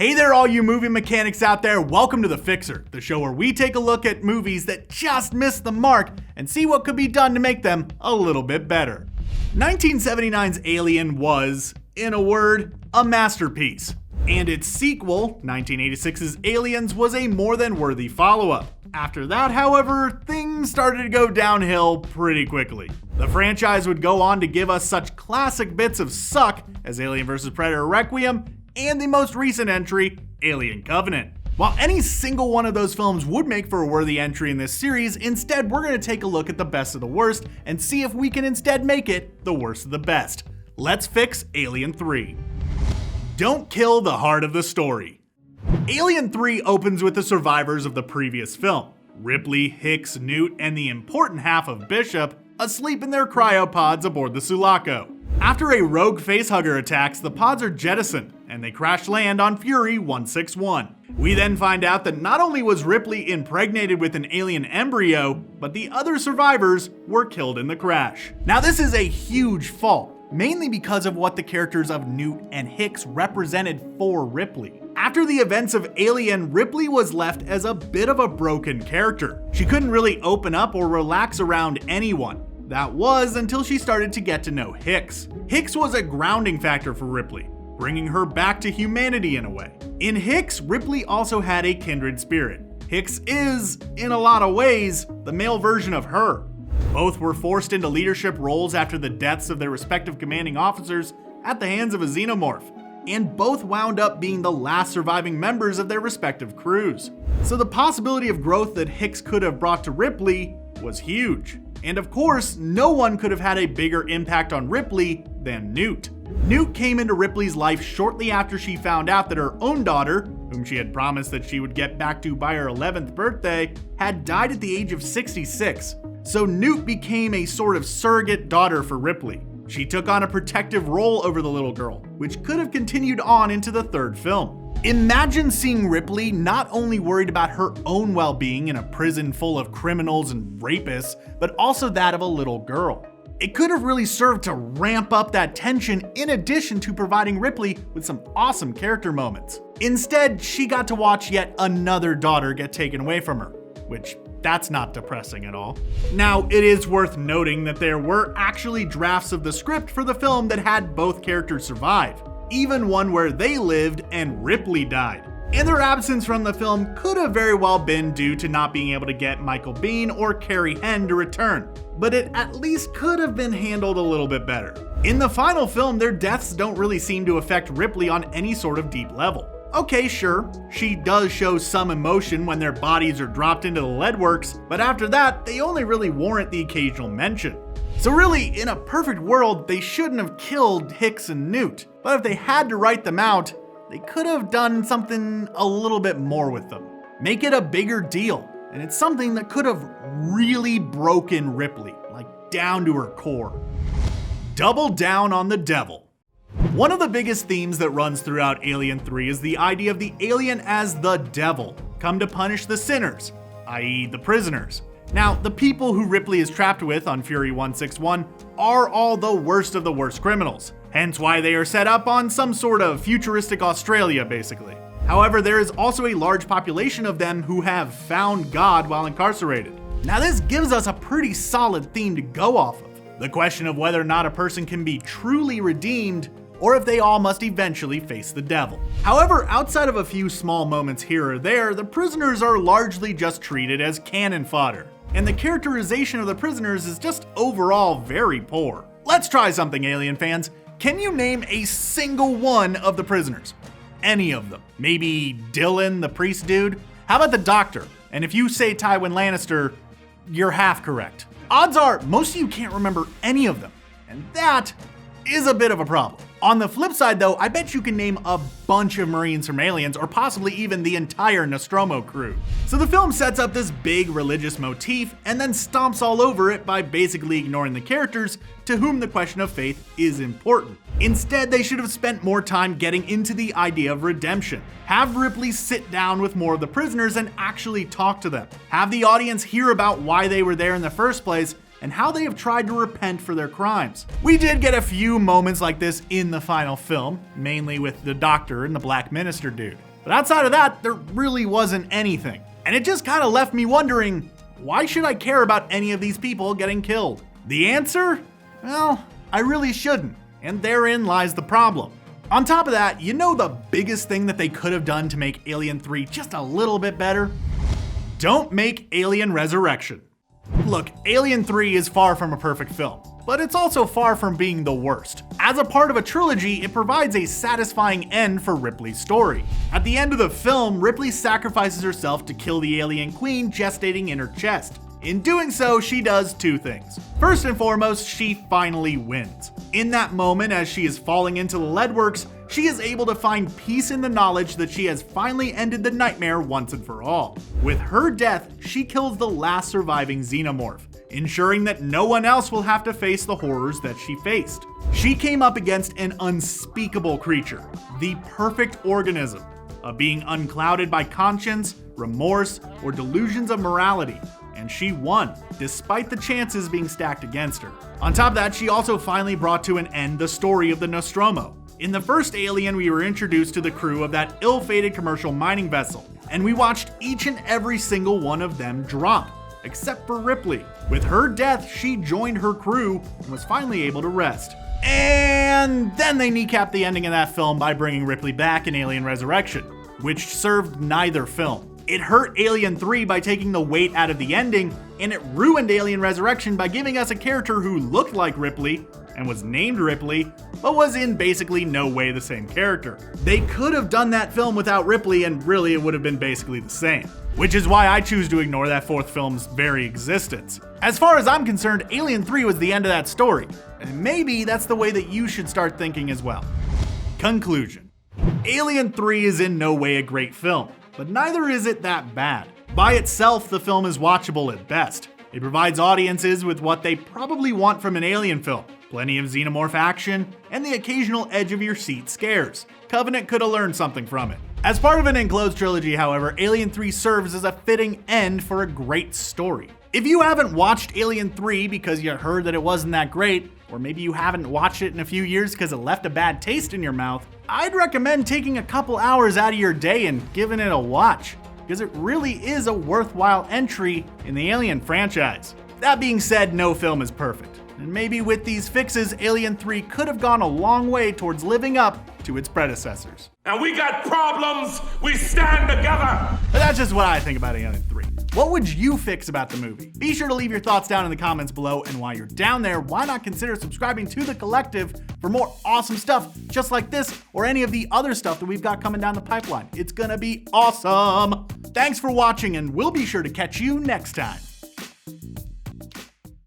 Hey there, all you movie mechanics out there. Welcome to The Fixer, the show where we take a look at movies that just missed the mark and see what could be done to make them a little bit better. 1979's Alien was, in a word, a masterpiece. And its sequel, 1986's Aliens, was a more than worthy follow-up. After that, however, things started to go downhill pretty quickly. The franchise would go on to give us such classic bits of suck as Alien vs. Predator Requiem and the most recent entry, Alien Covenant. While any single one of those films would make for a worthy entry in this series, instead we're going to take a look at the best of the worst and see if we can instead make it the worst of the best. Let's fix Alien 3. Don't kill the heart of the story. Alien 3 opens with the survivors of the previous film, Ripley, Hicks, Newt, and the important half of Bishop asleep in their cryopods aboard the Sulaco. After a rogue facehugger attacks, the pods are jettisoned, and they crash land on Fury 161. We then find out that not only was Ripley impregnated with an alien embryo, but the other survivors were killed in the crash. Now this is a huge fault, mainly because of what the characters of Newt and Hicks represented for Ripley. After the events of Alien, Ripley was left as a bit of a broken character. She couldn't really open up or relax around anyone. That was until she started to get to know Hicks. Hicks was a grounding factor for Ripley, bringing her back to humanity in a way. In Hicks, Ripley also had a kindred spirit. Hicks is, in a lot of ways, the male version of her. Both were forced into leadership roles after the deaths of their respective commanding officers at the hands of a xenomorph, and both wound up being the last surviving members of their respective crews. So the possibility of growth that Hicks could have brought to Ripley was huge. And of course, no one could have had a bigger impact on Ripley than Newt. Newt came into Ripley's life shortly after she found out that her own daughter, whom she had promised that she would get back to by her 11th birthday, had died at the age of 66. So Newt became a sort of surrogate daughter for Ripley. She took on a protective role over the little girl, which could have continued on into the third film. Imagine seeing Ripley not only worried about her own well-being in a prison full of criminals and rapists, but also that of a little girl. It could have really served to ramp up that tension in addition to providing Ripley with some awesome character moments. Instead, she got to watch yet another daughter get taken away from her, which that's not depressing at all. Now, it is worth noting that there were actually drafts of the script for the film that had both characters survive, even one where they lived and Ripley died. And their absence from the film could have very well been due to not being able to get Michael Biehn or Carrie Henn to return, but it at least could have been handled a little bit better. In the final film, their deaths don't really seem to affect Ripley on any sort of deep level. Okay, sure, she does show some emotion when their bodies are dropped into the leadworks, but after that, they only really warrant the occasional mention. So really, in a perfect world, they shouldn't have killed Hicks and Newt, but if they had to write them out, they could have done something a little bit more with them. Make it a bigger deal, and it's something that could have really broken Ripley, like down to her core. Double down on the devil. One of the biggest themes that runs throughout Alien 3 is the idea of the alien as the devil, come to punish the sinners, i.e. the prisoners. Now, the people who Ripley is trapped with on Fury 161 are all the worst of the worst criminals, hence why they are set up on some sort of futuristic Australia, basically. However, there is also a large population of them who have found God while incarcerated. Now, this gives us a pretty solid theme to go off of. The question of whether or not a person can be truly redeemed, or if they all must eventually face the devil. However, outside of a few small moments here or there, the prisoners are largely just treated as cannon fodder, and the characterization of the prisoners is just overall very poor. Let's try something, Alien fans. Can you name a single one of the prisoners? Any of them? Maybe Dylan, the priest dude? How about the doctor? And if you say Tywin Lannister, you're half correct. Odds are, most of you can't remember any of them, and that is a bit of a problem. On the flip side though, I bet you can name a bunch of Marines from Aliens, or possibly even the entire Nostromo crew. So the film sets up this big religious motif and then stomps all over it by basically ignoring the characters to whom the question of faith is important. Instead, they should have spent more time getting into the idea of redemption. Have Ripley sit down with more of the prisoners and actually talk to them. Have the audience hear about why they were there in the first place, and how they have tried to repent for their crimes. We did get a few moments like this in the final film, mainly with the doctor and the black minister dude. But outside of that, there really wasn't anything. And it just kind of left me wondering, why should I care about any of these people getting killed? The answer? Well, I really shouldn't. And therein lies the problem. On top of that, you know the biggest thing that they could have done to make Alien 3 just a little bit better? Don't make Alien Resurrection. Look, Alien 3 is far from a perfect film, but it's also far from being the worst. As a part of a trilogy, it provides a satisfying end for Ripley's story. At the end of the film, Ripley sacrifices herself to kill the alien queen gestating in her chest. In doing so, she does two things. First and foremost, she finally wins. In that moment, as she is falling into the leadworks, she is able to find peace in the knowledge that she has finally ended the nightmare once and for all. With her death, she kills the last surviving xenomorph, ensuring that no one else will have to face the horrors that she faced. She came up against an unspeakable creature, the perfect organism, a being unclouded by conscience, remorse, or delusions of morality. And she won, despite the chances being stacked against her. On top of that, she also finally brought to an end the story of the Nostromo. In the first Alien, we were introduced to the crew of that ill-fated commercial mining vessel, and we watched each and every single one of them drop, except for Ripley. With her death, she joined her crew and was finally able to rest. And then they kneecapped the ending of that film by bringing Ripley back in Alien Resurrection, which served neither film. It hurt Alien 3 by taking the weight out of the ending, and it ruined Alien Resurrection by giving us a character who looked like Ripley and was named Ripley, but was in basically no way the same character. They could have done that film without Ripley, and really it would have been basically the same. Which is why I choose to ignore that fourth film's very existence. As far as I'm concerned, Alien 3 was the end of that story, and maybe that's the way that you should start thinking as well. Conclusion. Alien 3 is in no way a great film, but neither is it that bad. By itself, the film is watchable at best. It provides audiences with what they probably want from an Alien film. Plenty of xenomorph action, and the occasional edge-of-your-seat scares. Covenant could have learned something from it. As part of an enclosed trilogy, however, Alien 3 serves as a fitting end for a great story. If you haven't watched Alien 3 because you heard that it wasn't that great, or maybe you haven't watched it in a few years because it left a bad taste in your mouth, I'd recommend taking a couple hours out of your day and giving it a watch, because it really is a worthwhile entry in the Alien franchise. That being said, no film is perfect, and maybe with these fixes, Alien 3 could have gone a long way towards living up to its predecessors. And we got problems, we stand together! But that's just what I think about Alien 3. What would you fix about the movie? Be sure to leave your thoughts down in the comments below, and while you're down there, why not consider subscribing to The Collective for more awesome stuff just like this or any of the other stuff that we've got coming down the pipeline. It's gonna be awesome! Thanks for watching, and we'll be sure to catch you next time.